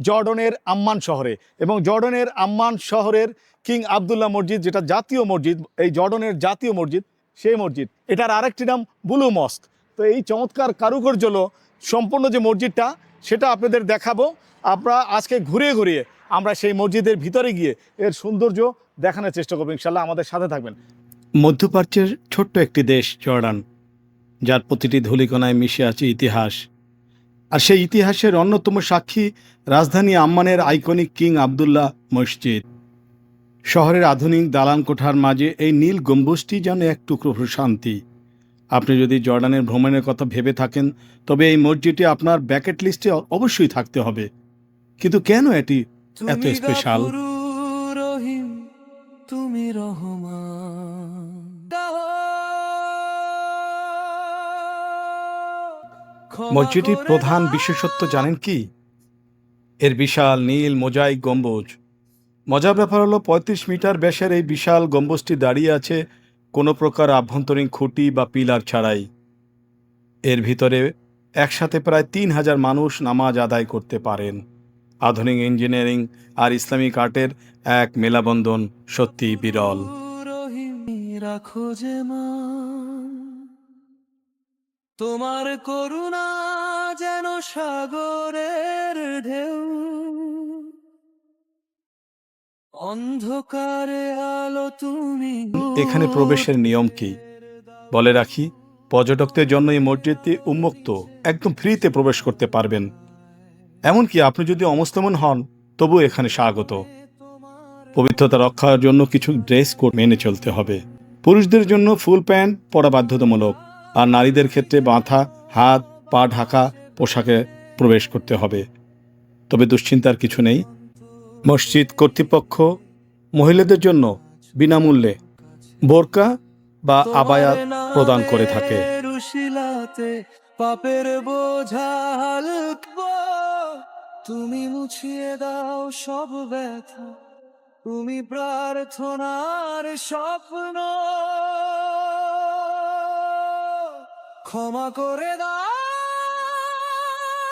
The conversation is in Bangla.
জর্ডনের আম্মান শহরে, এবং জর্ডনের আম্মান শহরের কিং আবদুল্লাহ মসজিদ, যেটা জাতীয় মসজিদ, এই জর্ডনের জাতীয় মসজিদ, সেই মসজিদ। এটার আরেকটি নাম ব্লু মস্ক। তো এই চমৎকার কারুকার্য সম্পূর্ণ যে মসজিদটা, সেটা আপনাদের দেখাবো। আমরা আজকে ঘুরিয়ে ঘুরিয়ে আমরা সেই মসজিদের ভিতরে গিয়ে এর সৌন্দর্য দেখানোর চেষ্টা করবো। ইনশাল্লাহ আমাদের সাথে থাকবেন। মধ্যপ্রাচ্যের ছোট্ট একটি দেশ জর্ডান, যার প্রতিটি ধূলিকণায় মিশে আছে ইতিহাস। আর সেই ইতিহাসের অন্যতম সাক্ষী রাজধানী আম্মানের আইকনিক কিং আবদুল্লাহ মসজিদ। শহরের আধুনিক দালান কোঠার মাঝে এই নীল গম্বুজটি যেন এক টুকরো প্রশান্তি। আপনি যদি জর্ডানের ভ্রমণের কথা ভেবে থাকেন, তবে এই মসজিদটি আপনার ব্যাকেট লিস্টে অবশ্যই থাকতে হবে। কিন্তু কেন এটি এত স্পেশাল? তুমি রহমান। মসজিদটির প্রধান বিশেষত্ব জানেন কি? এর বিশাল নীল মোজাইক গম্বুজ। মজার ব্যাপার হলো ৩৫ মিটার ব্যাসের এই বিশাল গম্বুজটি দাঁড়িয়ে আছে কোনো প্রকার আভ্যন্তরীণ খুঁটি বা পিলার ছাড়াই। এর ভিতরে একসাথে প্রায় ৩,০০০ মানুষ নামাজ আদায় করতে পারেন। আধুনিক ইঞ্জিনিয়ারিং আর ইসলামিক আর্টের এক মেলাবন্ধন সত্যি বিরল। তোমার করুণা যেন সাগরের ঢেউ, অন্ধকারে আলো তুমি। এখানে প্রবেশের নিয়ম কি বলে রাখি, পর্যটকদের জন্য এই মসজিদটি উন্মুক্ত, একদম ফ্রিতে প্রবেশ করতে পারবেন। এমনকি আপনি যদি অমুসলমান হন, তবু এখানে স্বাগত। পবিত্রতা রক্ষার জন্য কিছু ড্রেস কোড মেনে চলতে হবে। পুরুষদের জন্য ফুল প্যান্ট পরা বাধ্যতামূলক, আর নারীদের ক্ষেত্রে মাথা, হাত, পা ঢাকা পোশাকে প্রবেশ করতে হবে। তবে দুশ্চিন্তার কিছু নেই, মসজিদ কর্তৃপক্ষ মহিলাদের জন্য বিনামূল্যে বোরকা বা আবায়া প্রদান করে থাকে। পাপের বোঝা হালকা, তুমি মুছিয়ে দাও সব ব্যথা, তুমি প্রার্থনার স্বপ্ন, ক্ষমা করে দাও।